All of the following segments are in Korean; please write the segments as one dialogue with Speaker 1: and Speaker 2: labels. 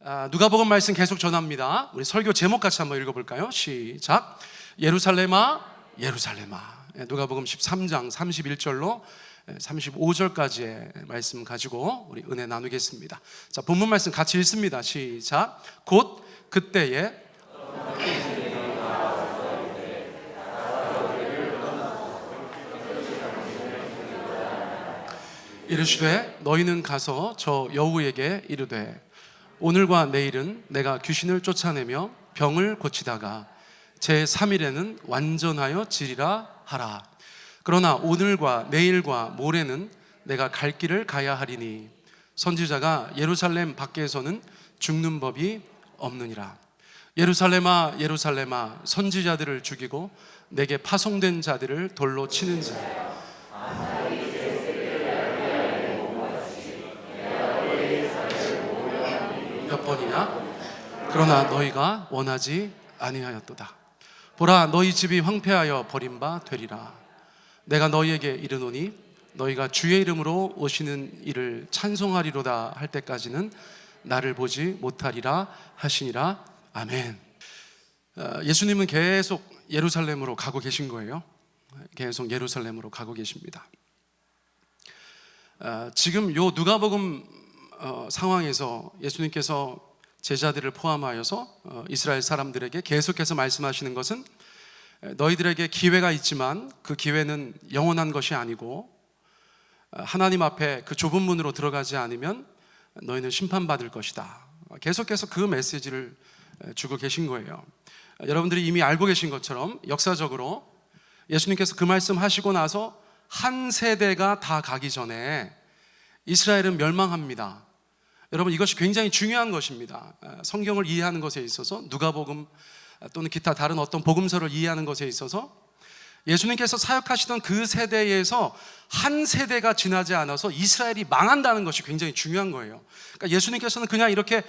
Speaker 1: 누가복음 말씀 계속 전합니다. 우리 설교 제목 같이 한번 읽어볼까요? 시작. 예루살렘아 예루살렘아. 누가복음 13장 31절로 35절까지의 말씀 가지고 우리 은혜 나누겠습니다. 자, 본문 말씀 같이 읽습니다. 시작. 곧 그때에 이르시되 너희는 가서 저 여우에게 이르되 오늘과 내일은 내가 귀신을 쫓아내며 병을 고치다가 제3일에는 완전하여 지리라 하라. 그러나 오늘과 내일과 모레는 내가 갈 길을 가야 하리니 선지자가 예루살렘 밖에서는 죽는 법이 없느니라. 예루살렘아 예루살렘아 선지자들을 죽이고 내게 파송된 자들을 돌로 치는 자 몇 번이냐? 그러나 너희가 원하지 아니하였도다. 보라, 너희 집이 황폐하여 버린 바 되리라. 내가 너희에게 이르노니 너희가 주의 이름으로 오시는 이를 찬송하리로다 할 때까지는 나를 보지 못하리라 하시니라. 아멘. 예수님은 계속 예루살렘으로 가고 계신 거예요. 계속 예루살렘으로 가고 계십니다. 지금 요 누가복음 상황에서 예수님께서 제자들을 포함하여서 이스라엘 사람들에게 계속해서 말씀하시는 것은 너희들에게 기회가 있지만 그 기회는 영원한 것이 아니고 하나님 앞에 그 좁은 문으로 들어가지 않으면 너희는 심판받을 것이다. 계속해서 그 메시지를 주고 계신 거예요. 여러분들이 이미 알고 계신 것처럼 역사적으로 예수님께서 그 말씀 하시고 나서 한 세대가 다 가기 전에 이스라엘은 멸망합니다. 여러분, 이것이 굉장히 중요한 것입니다. 성경을 이해하는 것에 있어서 누가복음 또는 기타 다른 어떤 복음서를 이해하는 것에 있어서 예수님께서 사역하시던 그 세대에서 한 세대가 지나지 않아서 이스라엘이 망한다는 것이 굉장히 중요한 거예요. 그러니까 예수님께서는 그냥 이렇게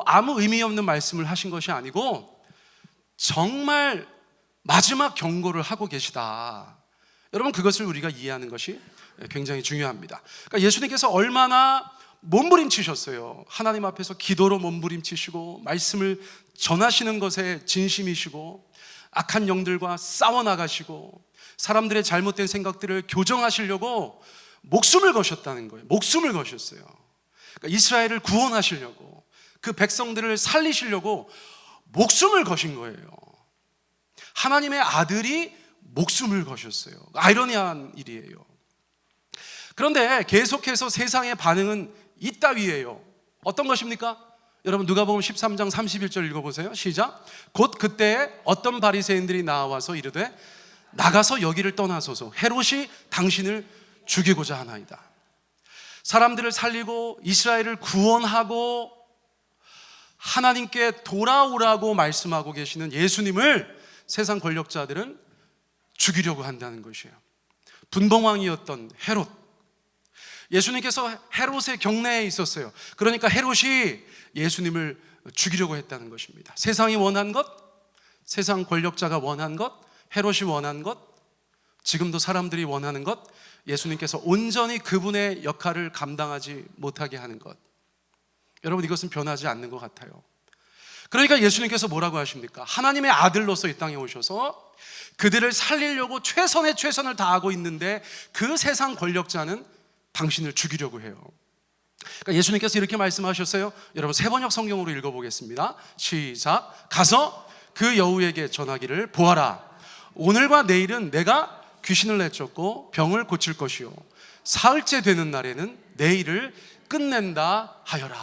Speaker 1: 아무 의미 없는 말씀을 하신 것이 아니고 정말 마지막 경고를 하고 계시다. 여러분, 그것을 우리가 이해하는 것이 굉장히 중요합니다. 그러니까 예수님께서 얼마나 몸부림치셨어요. 하나님 앞에서 기도로 몸부림치시고 말씀을 전하시는 것에 진심이시고 악한 영들과 싸워나가시고 사람들의 잘못된 생각들을 교정하시려고 목숨을 거셨다는 거예요. 목숨을 거셨어요. 그러니까 이스라엘을 구원하시려고, 그 백성들을 살리시려고 목숨을 거신 거예요. 하나님의 아들이 목숨을 거셨어요. 아이러니한 일이에요. 그런데 계속해서 세상의 반응은 이따위예요. 어떤 것입니까? 여러분, 누가복음 13장 31절 읽어보세요. 시작. 곧 그때에 어떤 바리새인들이 나와서 이르되 나가서 여기를 떠나소서. 헤롯이 당신을 죽이고자 하나이다. 사람들을 살리고 이스라엘을 구원하고 하나님께 돌아오라고 말씀하고 계시는 예수님을 세상 권력자들은 죽이려고 한다는 것이에요. 분봉왕이었던 헤롯, 예수님께서 헤롯의 경내에 있었어요. 그러니까 헤롯이 예수님을 죽이려고 했다는 것입니다. 세상이 원한 것, 세상 권력자가 원한 것, 헤롯이 원한 것, 지금도 사람들이 원하는 것, 예수님께서 온전히 그분의 역할을 감당하지 못하게 하는 것. 여러분, 이것은 변하지 않는 것 같아요. 그러니까 예수님께서 뭐라고 하십니까? 하나님의 아들로서 이 땅에 오셔서 그들을 살리려고 최선의 최선을 다하고 있는데 그 세상 권력자는 당신을 죽이려고 해요. 그러니까 예수님께서 이렇게 말씀하셨어요. 여러분, 세번역 성경으로 읽어보겠습니다. 시작. 가서 그 여우에게 전하기를 보아라. 오늘과 내일은 내가 귀신을 내쫓고 병을 고칠 것이요 사흘째 되는 날에는 내 일을 끝낸다 하여라.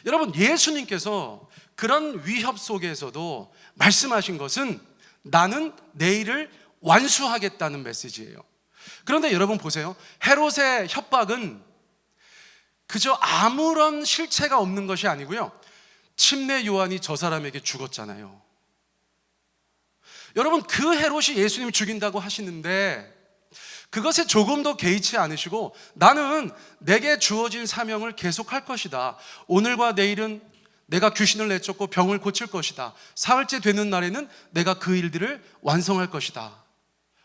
Speaker 1: 여러분, 예수님께서 그런 위협 속에서도 말씀하신 것은 나는 내 일을 완수하겠다는 메시지예요. 그런데 여러분 보세요. 헤롯의 협박은 그저 아무런 실체가 없는 것이 아니고요, 침례 요한이 저 사람에게 죽었잖아요. 여러분, 그 헤롯이 예수님 죽인다고 하시는데 그것에 조금도 개의치 않으시고 나는 내게 주어진 사명을 계속할 것이다. 오늘과 내일은 내가 귀신을 내쫓고 병을 고칠 것이다. 사흘째 되는 날에는 내가 그 일들을 완성할 것이다.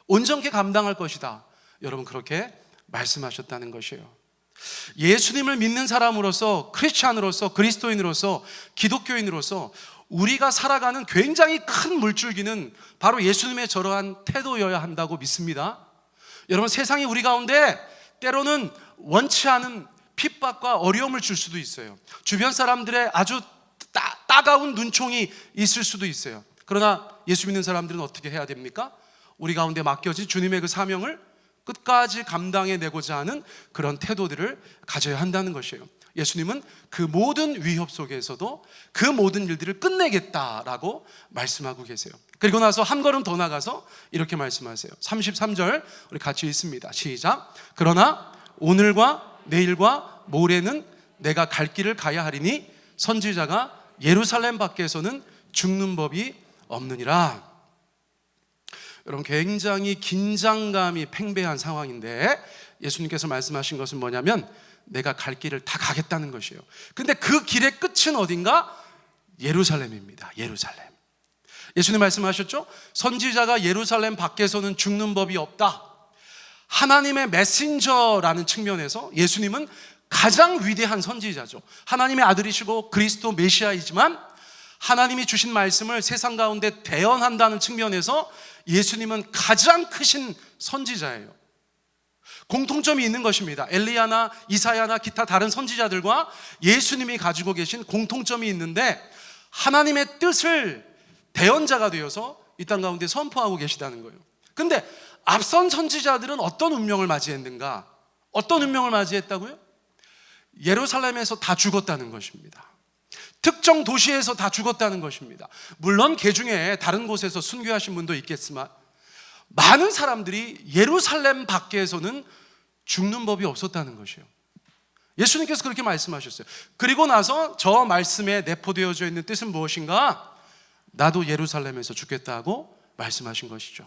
Speaker 1: 온전케 감당할 것이다. 여러분, 그렇게 말씀하셨다는 것이에요. 예수님을 믿는 사람으로서, 크리스찬으로서, 그리스도인으로서, 기독교인으로서 우리가 살아가는 굉장히 큰 물줄기는 바로 예수님의 저러한 태도여야 한다고 믿습니다. 여러분, 세상이 우리 가운데 때로는 원치 않은 핍박과 어려움을 줄 수도 있어요. 주변 사람들의 아주 따가운 눈총이 있을 수도 있어요. 그러나 예수 믿는 사람들은 어떻게 해야 됩니까? 우리 가운데 맡겨진 주님의 그 사명을 끝까지 감당해내고자 하는 그런 태도들을 가져야 한다는 것이에요. 예수님은 그 모든 위협 속에서도 그 모든 일들을 끝내겠다라고 말씀하고 계세요. 그리고 나서 한 걸음 더 나가서 이렇게 말씀하세요. 33절 우리 같이 읽습니다. 시작. 그러나 오늘과 내일과 모레는 내가 갈 길을 가야 하리니 선지자가 예루살렘 밖에서는 죽는 법이 없느니라. 여러분, 굉장히 긴장감이 팽배한 상황인데 예수님께서 말씀하신 것은 뭐냐면 내가 갈 길을 다 가겠다는 것이에요. 근데 그 길의 끝은 어딘가? 예루살렘입니다. 예루살렘. 예수님 말씀하셨죠? 선지자가 예루살렘 밖에서는 죽는 법이 없다. 하나님의 메신저라는 측면에서 예수님은 가장 위대한 선지자죠. 하나님의 아들이시고 그리스도 메시아이지만 하나님이 주신 말씀을 세상 가운데 대언한다는 측면에서 예수님은 가장 크신 선지자예요. 공통점이 있는 것입니다. 엘리야나 이사야나 기타 다른 선지자들과 예수님이 가지고 계신 공통점이 있는데 하나님의 뜻을 대언자가 되어서 이 땅 가운데 선포하고 계시다는 거예요. 근데 앞선 선지자들은 어떤 운명을 맞이했는가? 어떤 운명을 맞이했다고요? 예루살렘에서 다 죽었다는 것입니다. 특정 도시에서 다 죽었다는 것입니다. 물론 그 중에 다른 곳에서 순교하신 분도 있겠지만 많은 사람들이 예루살렘 밖에서는 죽는 법이 없었다는 것이에요. 예수님께서 그렇게 말씀하셨어요. 그리고 나서 저 말씀에 내포되어져 있는 뜻은 무엇인가? 나도 예루살렘에서 죽겠다고 말씀하신 것이죠.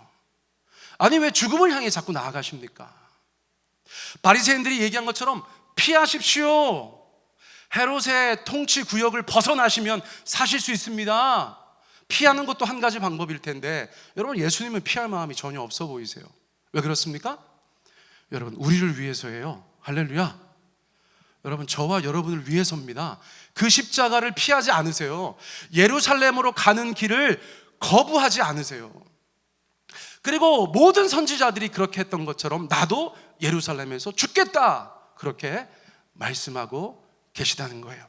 Speaker 1: 아니, 왜 죽음을 향해 자꾸 나아가십니까? 바리새인들이 얘기한 것처럼 피하십시오. 헤롯의 통치 구역을 벗어나시면 사실 수 있습니다. 피하는 것도 한 가지 방법일 텐데 여러분, 예수님은 피할 마음이 전혀 없어 보이세요. 왜 그렇습니까? 여러분, 우리를 위해서예요. 할렐루야. 여러분, 저와 여러분을 위해서입니다. 그 십자가를 피하지 않으세요. 예루살렘으로 가는 길을 거부하지 않으세요. 그리고 모든 선지자들이 그렇게 했던 것처럼 나도 예루살렘에서 죽겠다, 그렇게 말씀하고 계시다는 거예요.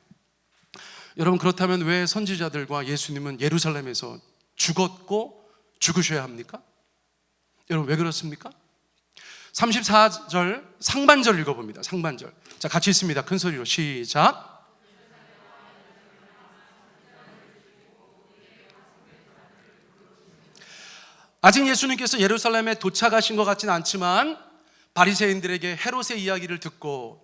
Speaker 1: 여러분, 그렇다면 왜 선지자들과 예수님은 예루살렘에서 죽었고 죽으셔야 합니까? 여러분, 왜 그렇습니까? 34절 상반절 읽어봅니다. 상반절. 자, 같이 읽습니다. 큰 소리로 시작. 아직 예수님께서 예루살렘에 도착하신 것 같지는 않지만 바리새인들에게 헤롯의 이야기를 듣고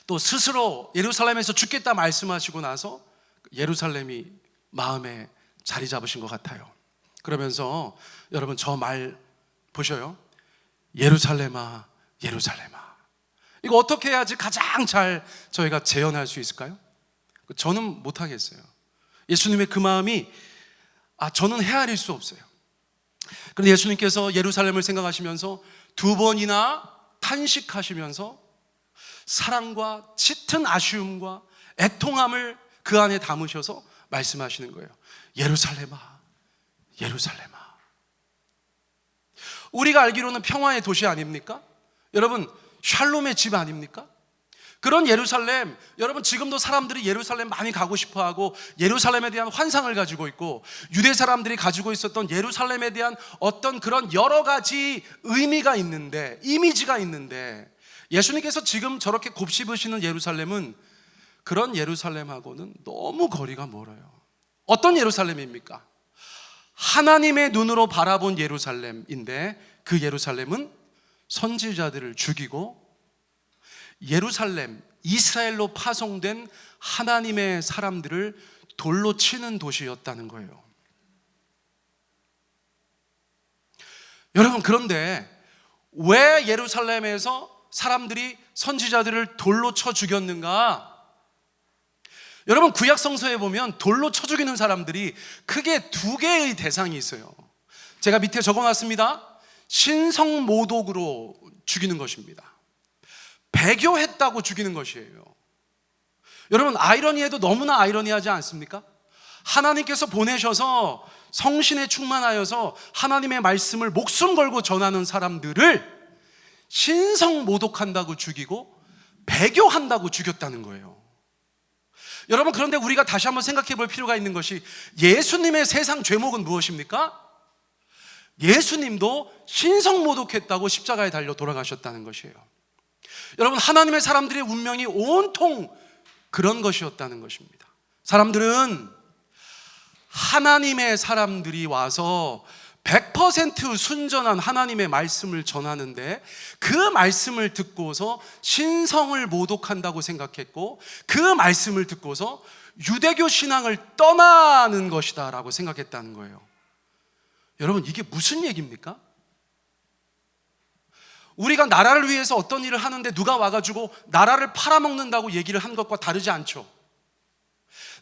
Speaker 1: 또 스스로 예루살렘에서 죽겠다 말씀하시고 나서 예루살렘이 마음에 자리 잡으신 것 같아요. 그러면서 여러분, 저 말 보셔요. 예루살렘아, 예루살렘아. 이거 어떻게 해야지 가장 잘 저희가 재현할 수 있을까요? 저는 못하겠어요. 예수님의 그 마음이 저는 헤아릴 수 없어요. 그런데 예수님께서 예루살렘을 생각하시면서 두 번이나 탄식하시면서 사랑과 짙은 아쉬움과 애통함을 그 안에 담으셔서 말씀하시는 거예요. 예루살렘아, 예루살렘아. 우리가 알기로는 평화의 도시 아닙니까? 여러분, 샬롬의 집 아닙니까? 그런 예루살렘, 여러분, 지금도 사람들이 예루살렘 많이 가고 싶어하고 예루살렘에 대한 환상을 가지고 있고 유대 사람들이 가지고 있었던 예루살렘에 대한 어떤 그런 여러 가지 의미가 있는데, 이미지가 있는데, 예수님께서 지금 저렇게 곱씹으시는 예루살렘은 그런 예루살렘하고는 너무 거리가 멀어요. 어떤 예루살렘입니까? 하나님의 눈으로 바라본 예루살렘인데 그 예루살렘은 선지자들을 죽이고 예루살렘, 이스라엘로 파송된 하나님의 사람들을 돌로 치는 도시였다는 거예요. 여러분, 그런데 왜 예루살렘에서 사람들이 선지자들을 돌로 쳐 죽였는가? 여러분, 구약 성서에 보면 돌로 쳐 죽이는 사람들이 크게 두 개의 대상이 있어요. 제가 밑에 적어놨습니다. 신성모독으로 죽이는 것입니다. 배교했다고 죽이는 것이에요. 여러분, 아이러니해도 너무나 아이러니하지 않습니까? 하나님께서 보내셔서 성신에 충만하여서 하나님의 말씀을 목숨 걸고 전하는 사람들을 신성 모독한다고 죽이고 배교한다고 죽였다는 거예요. 여러분, 그런데 우리가 다시 한번 생각해 볼 필요가 있는 것이, 예수님의 세상 죄목은 무엇입니까? 예수님도 신성 모독했다고 십자가에 달려 돌아가셨다는 것이에요. 여러분, 하나님의 사람들의 운명이 온통 그런 것이었다는 것입니다. 사람들은 하나님의 사람들이 와서 100% 순전한 하나님의 말씀을 전하는데 그 말씀을 듣고서 신성을 모독한다고 생각했고, 그 말씀을 듣고서 유대교 신앙을 떠나는 것이다 라고 생각했다는 거예요. 여러분, 이게 무슨 얘기입니까? 우리가 나라를 위해서 어떤 일을 하는데 누가 와가지고 나라를 팔아먹는다고 얘기를 한 것과 다르지 않죠.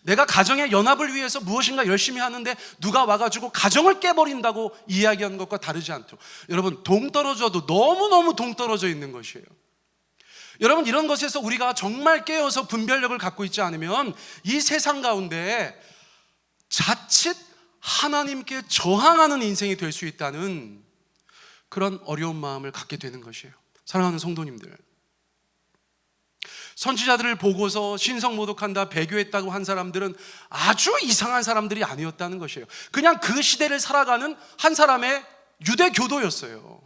Speaker 1: 내가 가정의 연합을 위해서 무엇인가 열심히 하는데 누가 와가지고 가정을 깨버린다고 이야기하는 것과 다르지 않죠. 여러분, 동떨어져도 너무너무 동떨어져 있는 것이에요. 여러분, 이런 것에서 우리가 정말 깨어서 분별력을 갖고 있지 않으면 이 세상 가운데 자칫 하나님께 저항하는 인생이 될 수 있다는 그런 어려운 마음을 갖게 되는 것이에요. 사랑하는 성도님들, 선지자들을 보고서 신성 모독한다, 배교했다고 한 사람들은 아주 이상한 사람들이 아니었다는 것이에요. 그냥 그 시대를 살아가는 한 사람의 유대교도였어요.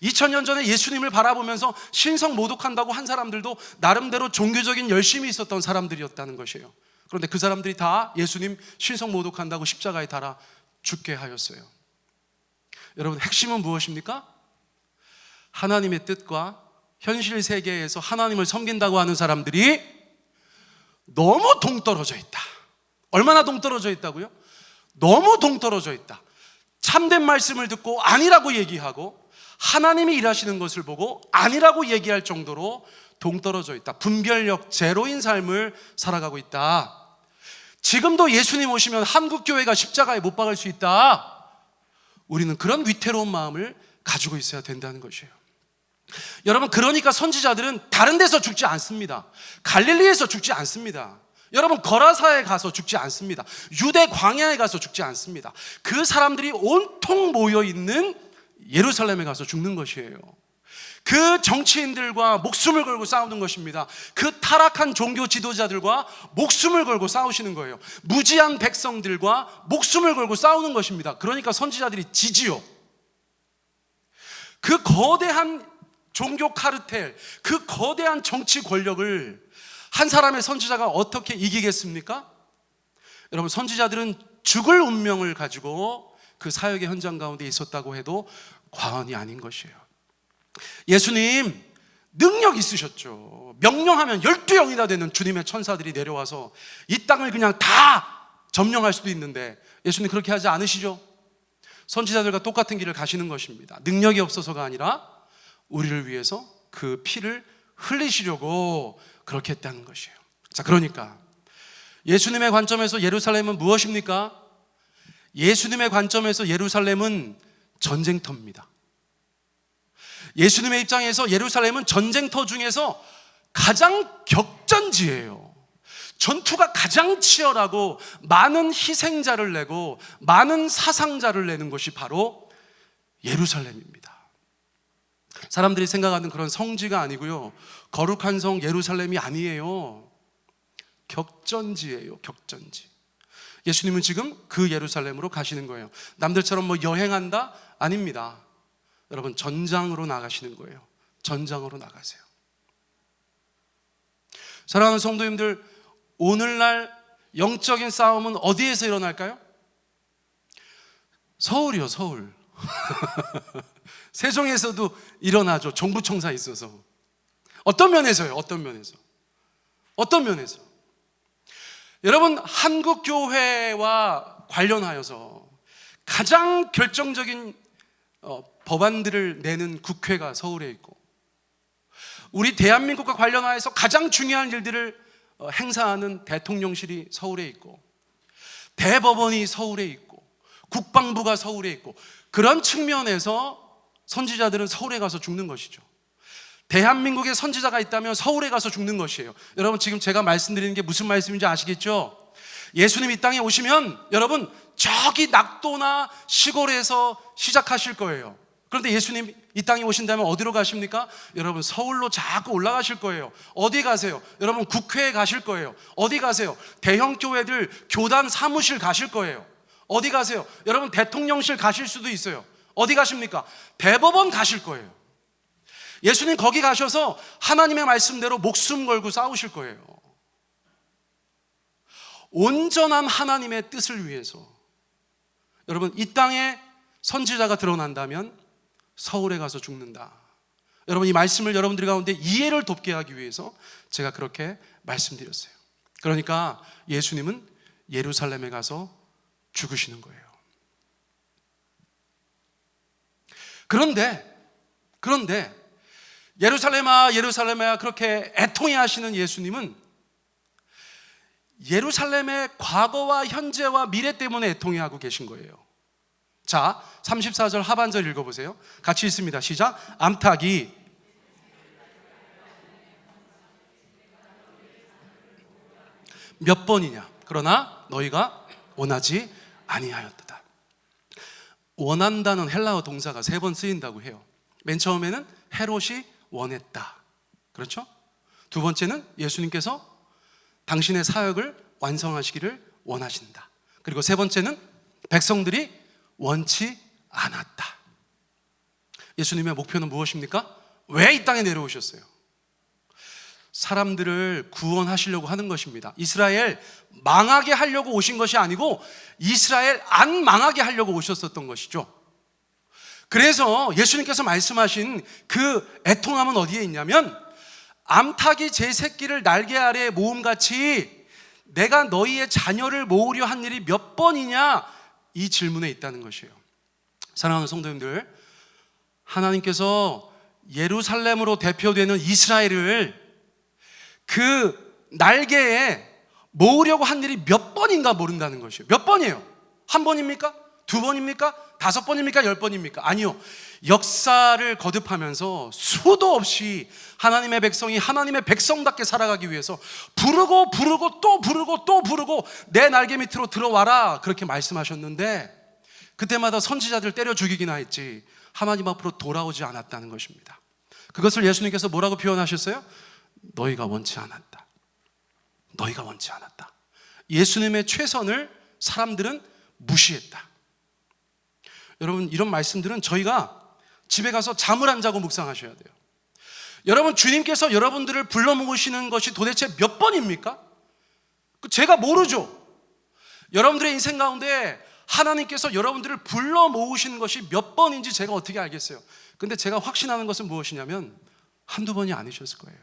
Speaker 1: 2000년 전에 예수님을 바라보면서 신성 모독한다고 한 사람들도 나름대로 종교적인 열심이 있었던 사람들이었다는 것이에요. 그런데 그 사람들이 다 예수님 신성 모독한다고 십자가에 달아 죽게 하였어요. 여러분, 핵심은 무엇입니까? 하나님의 뜻과 현실 세계에서 하나님을 섬긴다고 하는 사람들이 너무 동떨어져 있다. 얼마나 동떨어져 있다고요? 너무 동떨어져 있다. 참된 말씀을 듣고 아니라고 얘기하고, 하나님이 일하시는 것을 보고 아니라고 얘기할 정도로 동떨어져 있다. 분별력 제로인 삶을 살아가고 있다. 지금도 예수님 오시면 한국교회가 십자가에 못 박을 수 있다. 우리는 그런 위태로운 마음을 가지고 있어야 된다는 것이에요. 여러분, 그러니까 선지자들은 다른 데서 죽지 않습니다. 갈릴리에서 죽지 않습니다. 여러분, 거라사에 가서 죽지 않습니다. 유대 광야에 가서 죽지 않습니다. 그 사람들이 온통 모여있는 예루살렘에 가서 죽는 것이에요. 그 정치인들과 목숨을 걸고 싸우는 것입니다. 그 타락한 종교 지도자들과 목숨을 걸고 싸우시는 거예요. 무지한 백성들과 목숨을 걸고 싸우는 것입니다. 그러니까 선지자들이 지지요. 그 거대한 종교 카르텔, 그 거대한 정치 권력을 한 사람의 선지자가 어떻게 이기겠습니까? 여러분, 선지자들은 죽을 운명을 가지고 그 사역의 현장 가운데 있었다고 해도 과언이 아닌 것이에요. 예수님 능력 있으셨죠. 명령하면 12영이나 되는 주님의 천사들이 내려와서 이 땅을 그냥 다 점령할 수도 있는데 예수님 그렇게 하지 않으시죠? 선지자들과 똑같은 길을 가시는 것입니다. 능력이 없어서가 아니라 우리를 위해서 그 피를 흘리시려고 그렇게 했다는 것이에요. 자, 그러니까 예수님의 관점에서 예루살렘은 무엇입니까? 예수님의 관점에서 예루살렘은 전쟁터입니다. 예수님의 입장에서 예루살렘은 전쟁터 중에서 가장 격전지예요. 전투가 가장 치열하고 많은 희생자를 내고 많은 사상자를 내는 것이 바로 예루살렘입니다. 사람들이 생각하는 그런 성지가 아니고요, 거룩한 성 예루살렘이 아니에요. 격전지예요. 격전지. 예수님은 지금 그 예루살렘으로 가시는 거예요. 남들처럼 뭐 여행한다? 아닙니다. 여러분, 전장으로 나가시는 거예요. 전장으로 나가세요. 사랑하는 성도님들, 오늘날 영적인 싸움은 어디에서 일어날까요? 서울이요, 서울. 세종에서도 일어나죠. 정부청사에 있어서. 어떤 면에서요? 어떤 면에서? 어떤 면에서? 여러분, 한국교회와 관련하여서 가장 결정적인 법안들을 내는 국회가 서울에 있고, 우리 대한민국과 관련하여서 가장 중요한 일들을 행사하는 대통령실이 서울에 있고, 대법원이 서울에 있고, 국방부가 서울에 있고, 그런 측면에서 선지자들은 서울에 가서 죽는 것이죠. 대한민국에 선지자가 있다면 서울에 가서 죽는 것이에요. 여러분, 지금 제가 말씀드리는 게 무슨 말씀인지 아시겠죠? 예수님 이 땅에 오시면 여러분 저기 낙도나 시골에서 시작하실 거예요. 그런데 예수님 이 땅에 오신다면 어디로 가십니까? 여러분, 서울로 자꾸 올라가실 거예요. 어디 가세요? 여러분, 국회에 가실 거예요. 어디 가세요? 대형 교회들 교단 사무실 가실 거예요. 어디 가세요? 여러분, 대통령실 가실 수도 있어요. 어디 가십니까? 대법원 가실 거예요. 예수님 거기 가셔서 하나님의 말씀대로 목숨 걸고 싸우실 거예요. 온전한 하나님의 뜻을 위해서. 여러분, 이 땅에 선지자가 드러난다면 서울에 가서 죽는다. 여러분, 이 말씀을 여러분들 가운데 이해를 돕게 하기 위해서 제가 그렇게 말씀드렸어요. 그러니까 예수님은 예루살렘에 가서 죽으시는 거예요. 그런데 예루살렘아 예루살렘아 그렇게 애통해 하시는 예수님은 예루살렘의 과거와 현재와 미래 때문에 애통해 하고 계신 거예요. 자, 34절 하반절 읽어보세요. 같이 읽습니다. 시작. 암탉이 몇 번이냐? 그러나 너희가 원하지 아니하였도다. 원한다는 헬라어 동사가 3번 쓰인다고 해요. 맨 처음에는 헤롯이 원했다. 그렇죠? 두 번째는 예수님께서 당신의 사역을 완성하시기를 원하신다. 그리고 세 번째는 백성들이 원치 않았다. 예수님의 목표는 무엇입니까? 왜 이 땅에 내려오셨어요? 사람들을 구원하시려고 하는 것입니다. 이스라엘 망하게 하려고 오신 것이 아니고 이스라엘 안 망하게 하려고 오셨었던 것이죠. 그래서 예수님께서 말씀하신 그 애통함은 어디에 있냐면, 암탉이 제 새끼를 날개 아래에 모음같이 내가 너희의 자녀를 모으려 한 일이 몇 번이냐, 이 질문에 있다는 것이에요. 사랑하는 성도님들, 하나님께서 예루살렘으로 대표되는 이스라엘을 그 날개에 모으려고 한 일이 몇 번인가 모른다는 것이에요. 몇 번이에요? 한 번입니까? 두 번입니까? 5번입니까? 10번입니까? 아니요. 역사를 거듭하면서 수도 없이 하나님의 백성이 하나님의 백성답게 살아가기 위해서 부르고 또 부르고 내 날개 밑으로 들어와라, 그렇게 말씀하셨는데 그때마다 선지자들 때려 죽이기나 했지 하나님 앞으로 돌아오지 않았다는 것입니다. 그것을 예수님께서 뭐라고 표현하셨어요? 너희가 원치 않았다. 너희가 원치 않았다. 예수님의 최선을 사람들은 무시했다. 여러분, 이런 말씀들은 저희가 집에 가서 잠을 안 자고 묵상하셔야 돼요. 여러분, 주님께서 여러분들을 불러 모으시는 것이 도대체 몇 번입니까? 제가 모르죠. 여러분들의 인생 가운데 하나님께서 여러분들을 불러 모으시는 것이 몇 번인지 제가 어떻게 알겠어요? 근데 제가 확신하는 것은 무엇이냐면 한두 번이 아니셨을 거예요.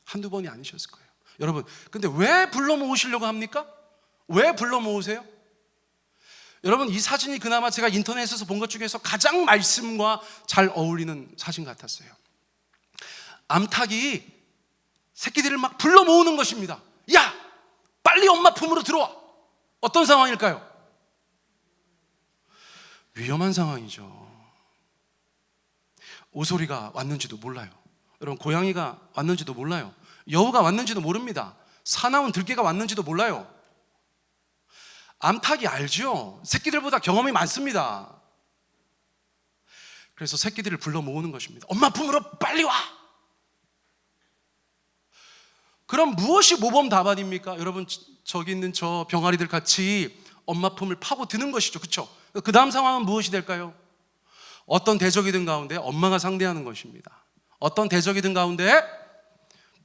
Speaker 1: 한두 번이 아니셨을 거예요. 여러분, 근데 왜 불러 모으시려고 합니까? 왜 불러 모으세요? 여러분, 이 사진이 그나마 제가 인터넷에서 본 것 중에서 가장 말씀과 잘 어울리는 사진 같았어요. 암탉이 새끼들을 막 불러 모으는 것입니다. 야! 빨리 엄마 품으로 들어와! 어떤 상황일까요? 위험한 상황이죠. 오소리가 왔는지도 몰라요. 여러분, 고양이가 왔는지도 몰라요. 여우가 왔는지도 모릅니다. 사나운 들개가 왔는지도 몰라요. 암탉이 알죠. 새끼들보다 경험이 많습니다. 그래서 새끼들을 불러 모으는 것입니다. 엄마 품으로 빨리 와! 그럼 무엇이 모범 답안입니까? 여러분, 저기 있는 저 병아리들 같이 엄마 품을 파고 드는 것이죠. 그렇죠? 그 다음 상황은 무엇이 될까요? 어떤 대적이든 가운데 엄마가 상대하는 것입니다. 어떤 대적이든 가운데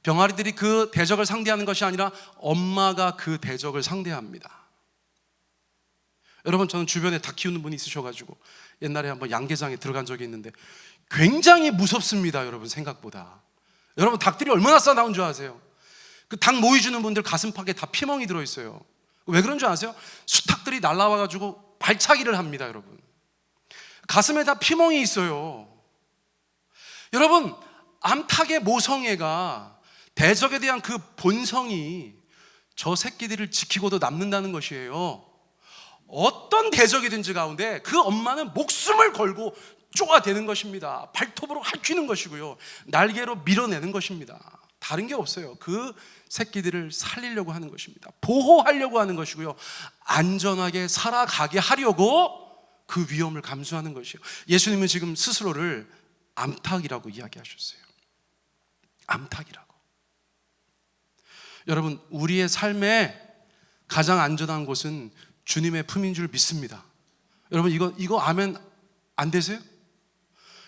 Speaker 1: 병아리들이 그 대적을 상대하는 것이 아니라 엄마가 그 대적을 상대합니다. 여러분, 저는 주변에 닭 키우는 분이 있으셔가지고 옛날에 한번 양계장에 들어간 적이 있는데 굉장히 무섭습니다. 여러분, 생각보다. 여러분, 닭들이 얼마나 싸나운 줄 아세요? 그 닭 모이 주는 분들 가슴팍에 다 피멍이 들어있어요. 왜 그런 줄 아세요? 수탉들이 날라와가지고 발차기를 합니다. 여러분, 가슴에 다 피멍이 있어요. 여러분, 암탉의 모성애가, 대적에 대한 그 본성이 저 새끼들을 지키고도 남는다는 것이에요. 어떤 대적이든지 가운데 그 엄마는 목숨을 걸고 쪼아대는 것입니다. 발톱으로 핥히는 것이고요, 날개로 밀어내는 것입니다. 다른 게 없어요. 그 새끼들을 살리려고 하는 것입니다. 보호하려고 하는 것이고요, 안전하게 살아가게 하려고 그 위험을 감수하는 것이에요. 예수님은 지금 스스로를 암탉이라고 이야기하셨어요. 암탉이라고. 여러분, 우리의 삶에 가장 안전한 곳은 주님의 품인 줄 믿습니다. 여러분, 이거 아멘 안 되세요?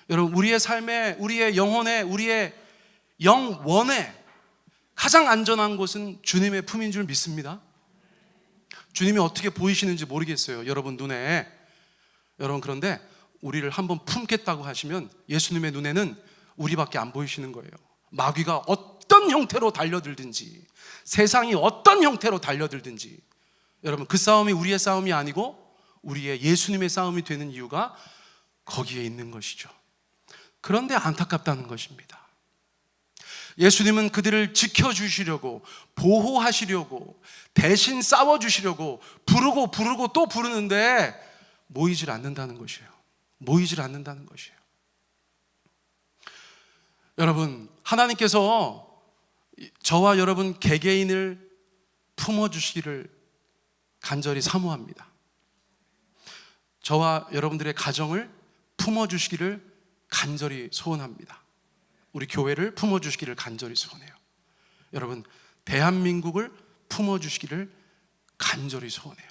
Speaker 1: 여러분, 우리의 삶에, 우리의 영혼에, 우리의 영원에 가장 안전한 곳은 주님의 품인 줄 믿습니다. 주님이 어떻게 보이시는지 모르겠어요, 여러분 눈에. 여러분, 그런데 우리를 한번 품겠다고 하시면 예수님의 눈에는 우리밖에 안 보이시는 거예요. 마귀가 어떤 형태로 달려들든지, 세상이 어떤 형태로 달려들든지, 여러분, 그 싸움이 우리의 싸움이 아니고 우리의 예수님의 싸움이 되는 이유가 거기에 있는 것이죠. 그런데 안타깝다는 것입니다. 예수님은 그들을 지켜주시려고, 보호하시려고, 대신 싸워주시려고 부르고 또 부르는데 모이질 않는다는 것이에요. 모이질 않는다는 것이에요. 여러분, 하나님께서 저와 여러분 개개인을 품어주시기를 간절히 사모합니다. 저와 여러분들의 가정을 품어주시기를 간절히 소원합니다. 우리 교회를 품어주시기를 간절히 소원해요. 여러분, 대한민국을 품어주시기를 간절히 소원해요.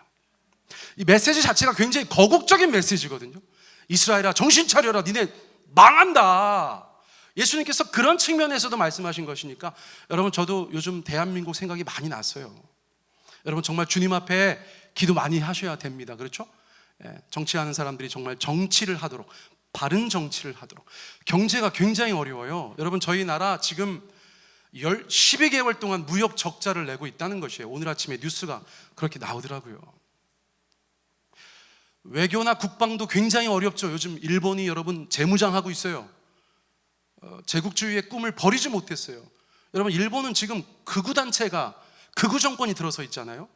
Speaker 1: 이 메시지 자체가 굉장히 거국적인 메시지거든요. 이스라엘아, 정신 차려라, 니네 망한다. 예수님께서 그런 측면에서도 말씀하신 것이니까, 여러분, 저도 요즘 대한민국 생각이 많이 났어요. 여러분, 정말 주님 앞에 기도 많이 하셔야 됩니다. 그렇죠? 정치하는 사람들이 정말 정치를 하도록, 바른 정치를 하도록. 경제가 굉장히 어려워요. 여러분, 저희 나라 지금 12개월 동안 무역 적자를 내고 있다는 것이에요. 오늘 아침에 뉴스가 그렇게 나오더라고요. 외교나 국방도 굉장히 어렵죠. 요즘 일본이 여러분 재무장하고 있어요. 제국주의의 꿈을 버리지 못했어요. 여러분, 일본은 지금 극우단체가, 극우 정권이 들어서 있잖아요.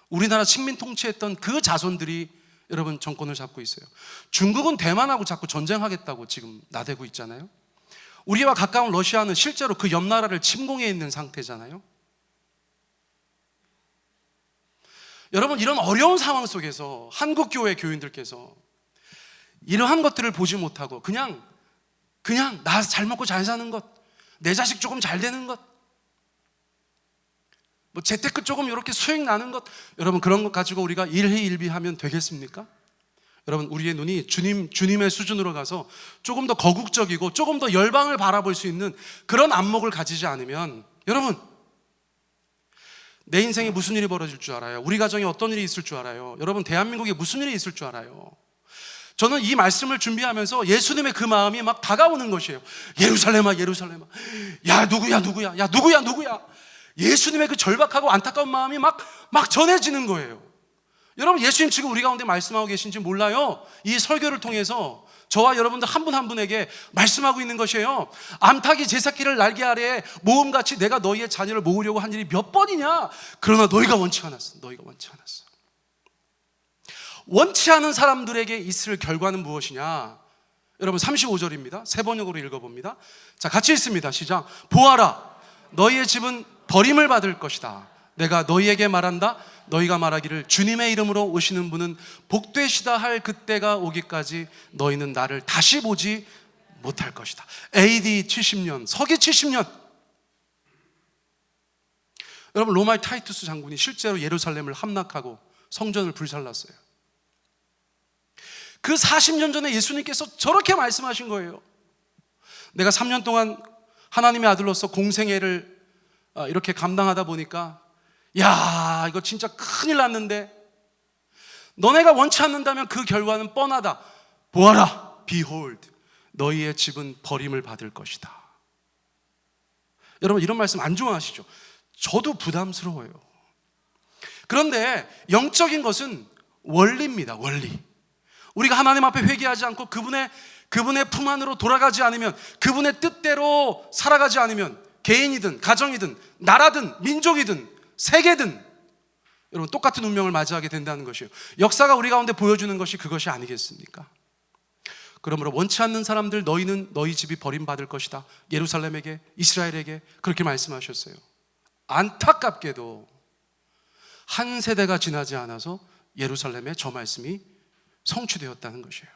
Speaker 1: 우리나라 식민 통치했던 그 자손들이 여러분 정권을 잡고 있어요. 중국은 대만하고 자꾸 전쟁하겠다고 지금 나대고 있잖아요. 우리와 가까운 러시아는 실제로 그 옆 나라를 침공해 있는 상태잖아요. 여러분, 이런 어려운 상황 속에서 한국교회 교인들께서 이러한 것들을 보지 못하고 그냥 나 잘 먹고 잘 사는 것, 내 자식 조금 잘 되는 것, 뭐 재테크 조금 이렇게 수익 나는 것, 여러분, 그런 것 가지고 우리가 일희일비하면 되겠습니까? 여러분, 우리의 눈이 주님의 수준으로 가서 조금 더 거국적이고 조금 더 열방을 바라볼 수 있는 그런 안목을 가지지 않으면, 여러분, 내 인생에 무슨 일이 벌어질 줄 알아요? 우리 가정에 어떤 일이 있을 줄 알아요? 여러분, 대한민국에 무슨 일이 있을 줄 알아요? 저는 이 말씀을 준비하면서 예수님의 그 마음이 막 다가오는 것이에요. 예루살렘아, 예루살렘아, 야 누구야. 예수님의 그 절박하고 안타까운 마음이 막 전해지는 거예요. 여러분, 예수님 지금 우리 가운데 말씀하고 계신지 몰라요. 이 설교를 통해서 저와 여러분들 한 분 한 분에게 말씀하고 있는 것이에요. 암탉이 제 새끼를 날개 아래에 모음같이 내가 너희의 자녀를 모으려고 한 일이 몇 번이냐? 그러나 너희가 원치 않았어. 원치 않은 사람들에게 있을 결과는 무엇이냐? 여러분, 35절입니다. 세 번역으로 읽어봅니다. 자, 같이 읽습니다. 시작. 보아라, 너희의 집은 버림을 받을 것이다. 내가 너희에게 말한다. 너희가 말하기를 주님의 이름으로 오시는 분은 복되시다 할 그때가 오기까지 너희는 나를 다시 보지 못할 것이다. AD 70년, 서기 70년. 여러분, 로마의 타이투스 장군이 실제로 예루살렘을 함락하고 성전을 불살랐어요. 그 40년 전에 예수님께서 저렇게 말씀하신 거예요. 내가 3년 동안 하나님의 아들로서 공생애를 이렇게 감당하다 보니까, 야, 이거 진짜 큰일 났는데, 너네가 원치 않는다면 그 결과는 뻔하다. 보아라, behold, 너희의 집은 버림을 받을 것이다. 여러분, 이런 말씀 안 좋아하시죠? 저도 부담스러워요. 그런데 영적인 것은 원리입니다. 원리. 우리가 하나님 앞에 회개하지 않고 그분의 품 안으로 돌아가지 않으면, 그분의 뜻대로 살아가지 않으면, 개인이든 가정이든 나라든 민족이든 세계든 여러분 똑같은 운명을 맞이하게 된다는 것이에요. 역사가 우리 가운데 보여주는 것이 그것이 아니겠습니까? 그러므로 원치 않는 사람들 너희는 너희 집이 버림받을 것이다. 예루살렘에게, 이스라엘에게 그렇게 말씀하셨어요. 안타깝게도 한 세대가 지나지 않아서 예루살렘에 저 말씀이 성취되었다는 것이에요.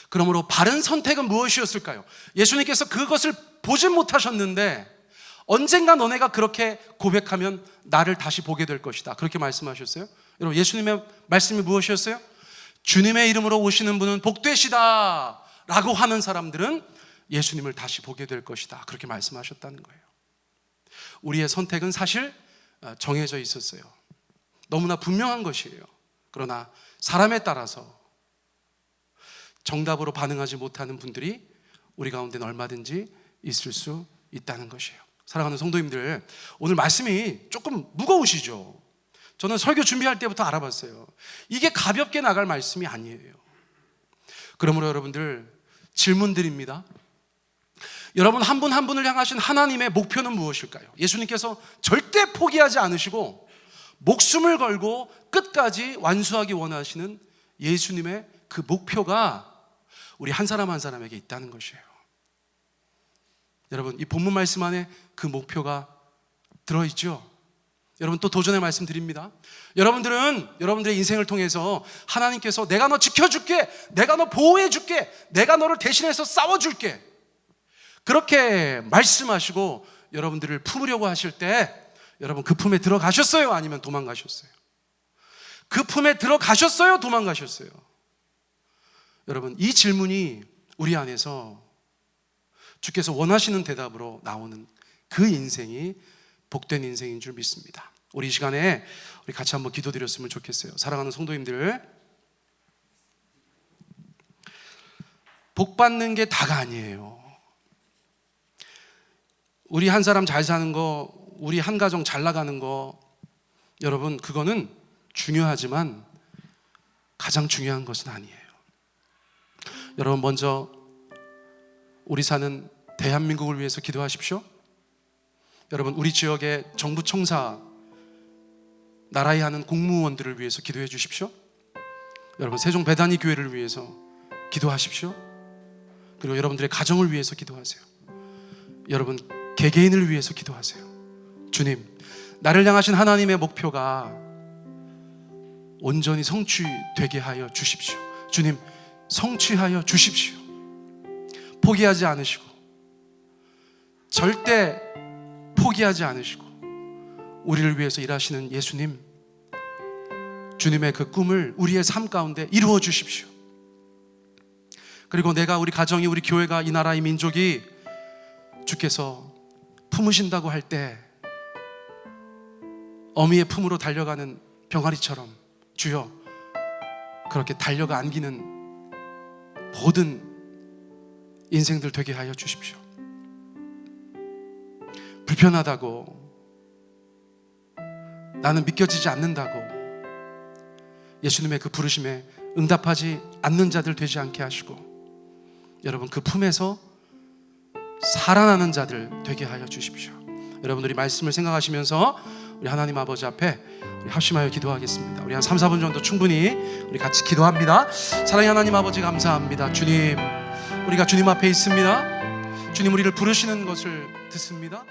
Speaker 1: 그러므로 바른 선택은 무엇이었을까요? 예수님께서 그것을 보진 못하셨는데 언젠가 너네가 그렇게 고백하면 나를 다시 보게 될 것이다, 그렇게 말씀하셨어요. 여러분, 예수님의 말씀이 무엇이었어요? 주님의 이름으로 오시는 분은 복되시다 라고 하는 사람들은 예수님을 다시 보게 될 것이다, 그렇게 말씀하셨다는 거예요. 우리의 선택은 사실 정해져 있었어요. 너무나 분명한 것이에요. 그러나 사람에 따라서 정답으로 반응하지 못하는 분들이 우리 가운데는 얼마든지 있을 수 있다는 것이에요. 사랑하는 성도님들, 오늘 말씀이 조금 무거우시죠? 저는 설교 준비할 때부터 알아봤어요. 이게 가볍게 나갈 말씀이 아니에요. 그러므로 여러분들 질문 드립니다. 여러분 한 분 한 분을 향하신 하나님의 목표는 무엇일까요? 예수님께서 절대 포기하지 않으시고 목숨을 걸고 끝까지 완수하기 원하시는 예수님의 그 목표가 우리 한 사람 한 사람에게 있다는 것이에요. 여러분, 이 본문 말씀 안에 그 목표가 들어있죠? 여러분, 또 도전의 말씀 드립니다. 여러분들은 여러분들의 인생을 통해서 하나님께서 내가 너 지켜줄게, 내가 너 보호해줄게, 내가 너를 대신해서 싸워줄게, 그렇게 말씀하시고 여러분들을 품으려고 하실 때 여러분 그 품에 들어가셨어요? 아니면 도망가셨어요? 그 품에 들어가셨어요? 도망가셨어요? 여러분, 이 질문이 우리 안에서 주께서 원하시는 대답으로 나오는 그 인생이 복된 인생인 줄 믿습니다. 우리 이 시간에 우리 같이 한번 기도드렸으면 좋겠어요. 사랑하는 성도님들, 복 받는 게 다가 아니에요. 우리 한 사람 잘 사는 거, 우리 한 가정 잘 나가는 거, 여러분 그거는 중요하지만 가장 중요한 것은 아니에요. 여러분, 먼저 우리 사는 대한민국을 위해서 기도하십시오. 여러분, 우리 지역의 정부 청사, 나라에 하는 공무원들을 위해서 기도해 주십시오. 여러분, 세종 배단위 교회를 위해서 기도하십시오. 그리고 여러분들의 가정을 위해서 기도하세요. 여러분, 개개인을 위해서 기도하세요. 주님, 나를 향하신 하나님의 목표가 온전히 성취되게 하여 주십시오. 주님, 성취하여 주십시오. 포기하지 않으시고, 절대 포기하지 않으시고 우리를 위해서 일하시는 예수님, 주님의 그 꿈을 우리의 삶 가운데 이루어 주십시오. 그리고 내가, 우리 가정이, 우리 교회가, 이 나라, 이 민족이 주께서 품으신다고 할 때 어미의 품으로 달려가는 병아리처럼 주여 그렇게 달려가 안기는 모든 인생들 되게 하여 주십시오. 불편하다고, 나는 믿겨지지 않는다고 예수님의 그 부르심에 응답하지 않는 자들 되지 않게 하시고, 여러분 그 품에서 살아나는 자들 되게 하여 주십시오. 여러분들이 말씀을 생각하시면서 우리 하나님 아버지 앞에 우리 합심하여 기도하겠습니다. 우리 한 3, 4분 정도 충분히 우리 같이 기도합니다. 사랑의 하나님 아버지, 감사합니다. 주님, 우리가 주님 앞에 있습니다. 주님, 우리를 부르시는 것을 듣습니다.